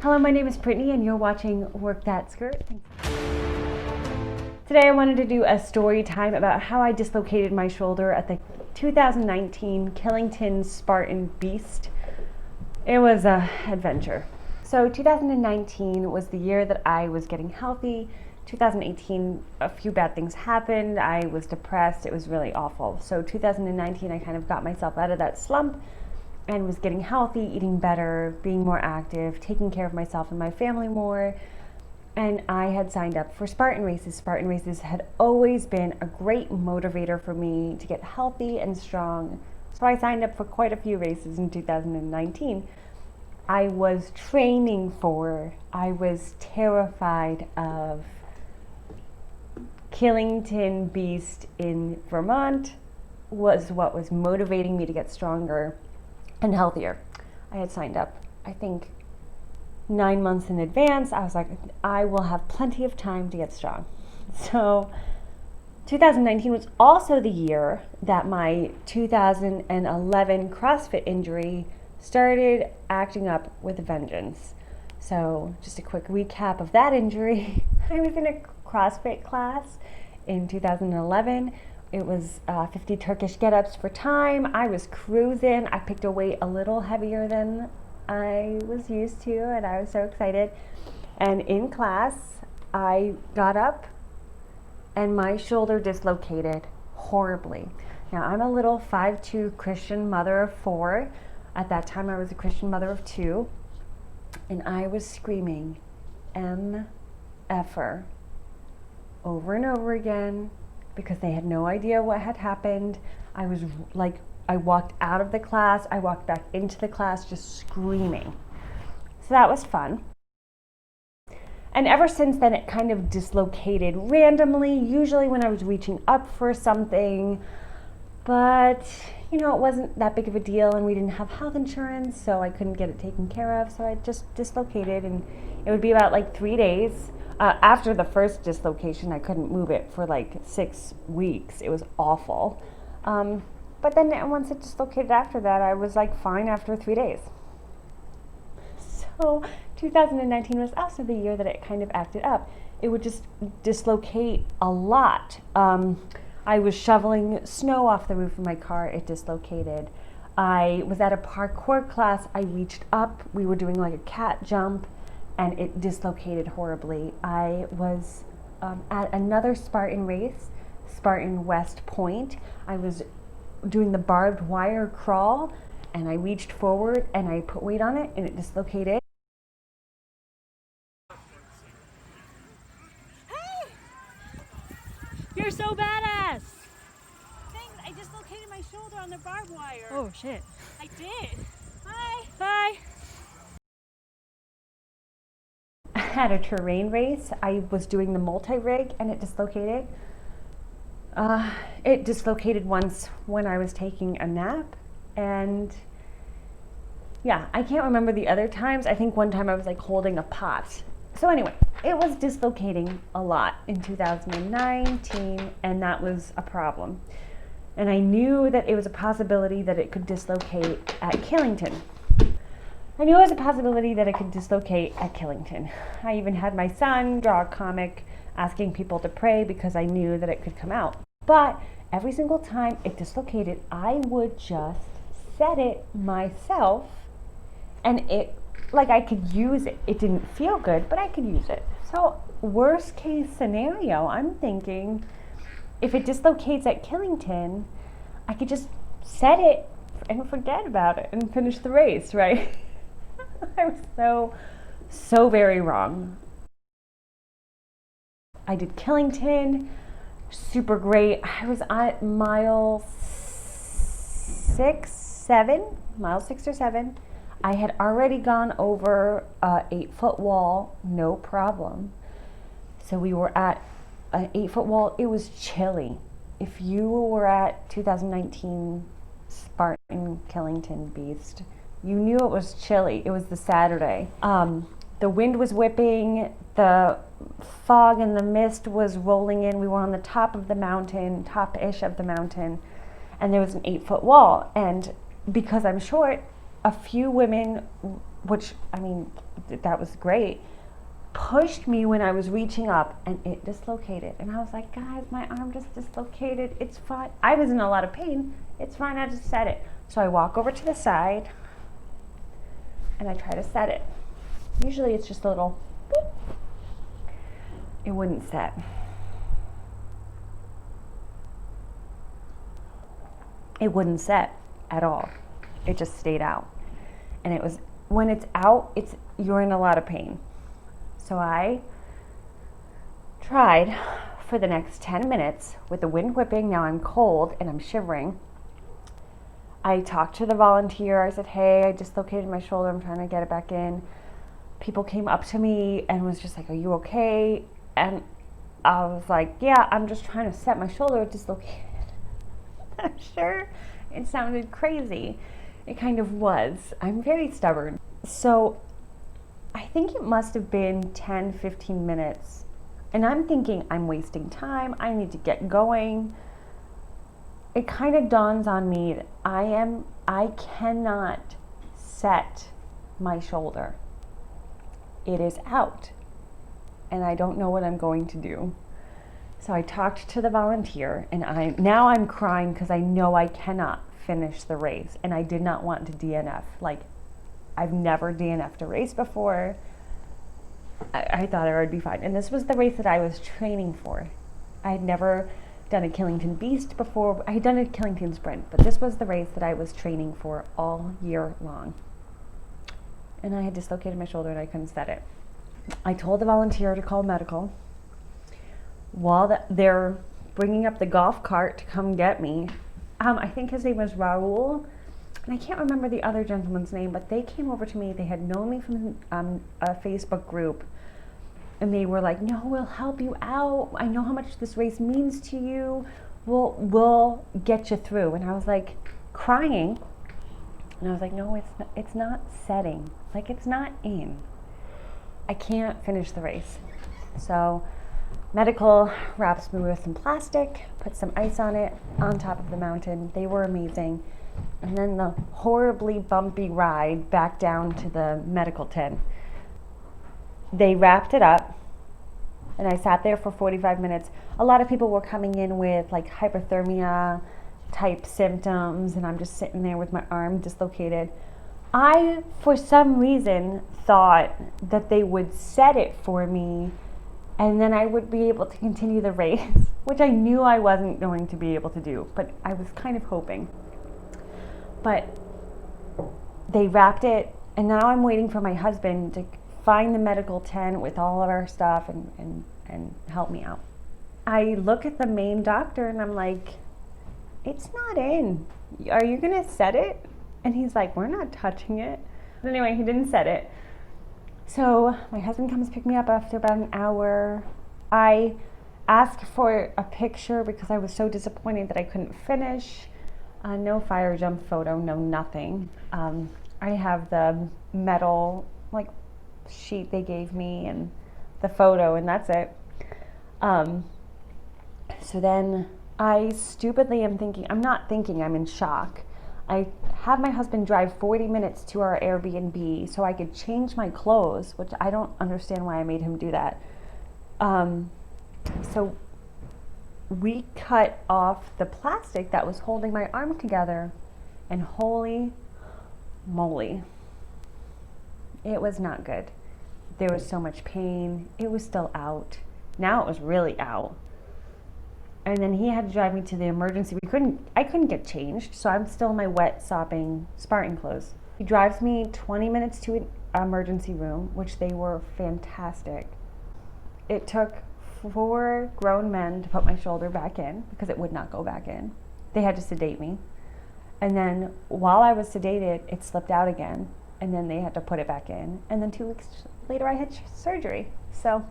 Hello, my name is Brittany and you're watching Work That Skirt. Today I wanted to do a story time about how I dislocated my shoulder at the 2019 Killington Spartan Beast. It was an adventure. So 2019 was the year that I was getting healthy. 2018, a few bad things happened. I was depressed. It was really awful. So 2019, I kind of got myself out of that slump and was getting healthy, eating better, being more active, taking care of myself and my family more. And I had signed up for Spartan races. Spartan races had always been a great motivator for me to get healthy and strong. So I signed up for quite a few races in 2019. I was I was terrified of Killington Beast in Vermont was what was motivating me to get stronger and healthier. I had signed up, I think, 9 months in advance. I was like, I will have plenty of time to get strong. So 2019 was also the year that my 2011 CrossFit injury started acting up with a vengeance. So just a quick recap of that injury. I was in a CrossFit class in 2011. It was 50 Turkish get-ups for time. I was cruising. I picked a weight a little heavier than I was used to, and I was so excited. And in class, I got up, and my shoulder dislocated horribly. Now, I'm a little 5'2" Christian mother of 4. At that time, I was a Christian mother of 2. And I was screaming, M-effer, over and over again, because they had no idea what had happened. I was like, I walked out of the class, I walked back into the class just screaming. So that was fun. And ever since then, it kind of dislocated randomly, usually when I was reaching up for something. But, it wasn't that big of a deal, and we didn't have health insurance, so I couldn't get it taken care of. So I just dislocated, and it would be about like 3 days. After the first dislocation, I couldn't move it for like 6 weeks. It was awful. But then once it dislocated after that, I was like fine after 3 days. So 2019 was also the year that it kind of acted up. It would just dislocate a lot. I was shoveling snow off the roof of my car, it dislocated. I was at a parkour class, I reached up, we were doing like a cat jump, and it dislocated horribly. I was at another Spartan race, Spartan West Point. I was doing the barbed wire crawl, and I reached forward and I put weight on it and it dislocated. Hey! You're so badass! Thanks, I dislocated my shoulder on the barbed wire. Oh shit. I did. Hi! Bye! At a terrain race, I was doing the multi-rig and it dislocated. It dislocated once when I was taking a nap, and yeah, I can't remember the other times. I think one time I was like holding a pot. So anyway, it was dislocating a lot in 2019, and that was a problem. And I knew that it was a possibility that it could dislocate at Killington. I knew it was a possibility that it could dislocate at Killington. I even had my son draw a comic asking people to pray because I knew that it could come out. But every single time it dislocated, I would just set it myself, and I could use it. It didn't feel good, but I could use it. So worst case scenario, I'm thinking if it dislocates at Killington, I could just set it and forget about it and finish the race, right? I was so very wrong. I did Killington, super great. I was at mile 6 or 7. I had already gone over an 8-foot wall, no problem. So we were at an 8-foot wall. It was chilly. If you were at 2019 Spartan Killington Beast, you knew it was chilly. It was the Saturday. The wind was whipping, the fog and the mist was rolling in. We were on the top of the mountain, top-ish of the mountain, and there was an 8-foot wall. And because I'm short, a few women which, I mean, that was great, pushed me when I was reaching up and it dislocated. And I was like, guys, my arm just dislocated. It's fine. I was in a lot of pain. It's fine. I just set it. So I walk over to the side and I try to set it. Usually it's just a little boop. It wouldn't set. It wouldn't set at all. It just stayed out. And it was, when it's out, you're in a lot of pain. So I tried for the next 10 minutes with the wind whipping. Now I'm cold and I'm shivering. I talked to the volunteer. I said, hey, I dislocated my shoulder. I'm trying to get it back in. People came up to me and was just like, are you okay? And I was like, yeah, I'm just trying to set my shoulder. It dislocated. I'm sure it sounded crazy. It kind of was. I'm very stubborn. So I think it must have been 10, 15 minutes. And I'm thinking I'm wasting time. I need to get going. It kind of dawns on me that I cannot set my shoulder. It is out. And I don't know what I'm going to do. So I talked to the volunteer and now I'm crying because I know I cannot finish the race. And I did not want to DNF. Like, I've never DNF'd a race before. I thought I would be fine. And this was the race that I was training for. I had never done a Killington Beast before. I had done a Killington Sprint, but this was the race that I was training for all year long. And I had dislocated my shoulder and I couldn't set it. I told the volunteer to call medical. While they're bringing up the golf cart to come get me, I think his name was Raul. And I can't remember the other gentleman's name, but they came over to me. They had known me from a Facebook group. And they were like, no, we'll help you out. I know how much this race means to you. We'll get you through. And I was like crying. And I was like, no, it's not setting. Like, it's not in. I can't finish the race. So medical wraps me with some plastic, put some ice on it on top of the mountain. They were amazing. And then the horribly bumpy ride back down to the medical tent. They wrapped it up and I sat there for 45 minutes. A lot of people were coming in with like hypothermia type symptoms and I'm just sitting there with my arm dislocated. I, for some reason, thought that they would set it for me and then I would be able to continue the race, which I knew I wasn't going to be able to do, but I was kind of hoping. But they wrapped it, and now I'm waiting for my husband to find the medical tent with all of our stuff and help me out. I look at the main doctor and I'm like, it's not in. Are you gonna set it? And he's like, we're not touching it. But anyway, he didn't set it. So my husband comes to pick me up after about an hour. I asked for a picture because I was so disappointed that I couldn't finish. No fire jump photo, no nothing. I have the metal like sheet they gave me and the photo and that's it. So then I stupidly am thinking, I'm not thinking, I'm in shock. I have my husband drive 40 minutes to our Airbnb so I could change my clothes, which I don't understand why I made him do that. So we cut off the plastic that was holding my arm together, and holy moly, it was not good. There was so much pain. It was still out. Now it was really out. And then he had to drive me to the emergency. I couldn't get changed, so I'm still in my wet, sopping Spartan clothes. He drives me 20 minutes to an emergency room, which they were fantastic. It took 4 grown men to put my shoulder back in because it would not go back in. They had to sedate me. And then while I was sedated, it slipped out again. And then they had to put it back in. And then 2 weeks later, I had surgery. So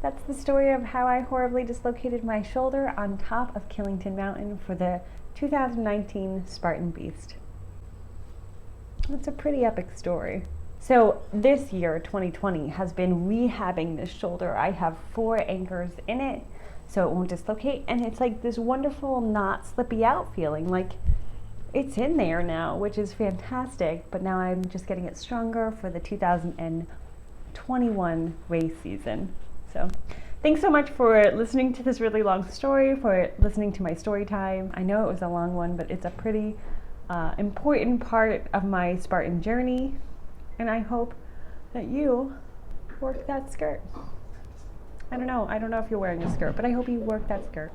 that's the story of how I horribly dislocated my shoulder on top of Killington Mountain for the 2019 Spartan Beast. That's a pretty epic story. So this year, 2020, has been rehabbing this shoulder. I have 4 anchors in it so it won't dislocate. And it's like this wonderful not slippy out feeling. Like it's in there now, which is fantastic. But now I'm just getting it stronger for the 2021 race season. So thanks so much for listening to this really long story, for listening to my story time. I know it was a long one, but it's a pretty important part of my Spartan journey. And I hope that you work that skirt. I don't know if you're wearing a skirt, but I hope you work that skirt.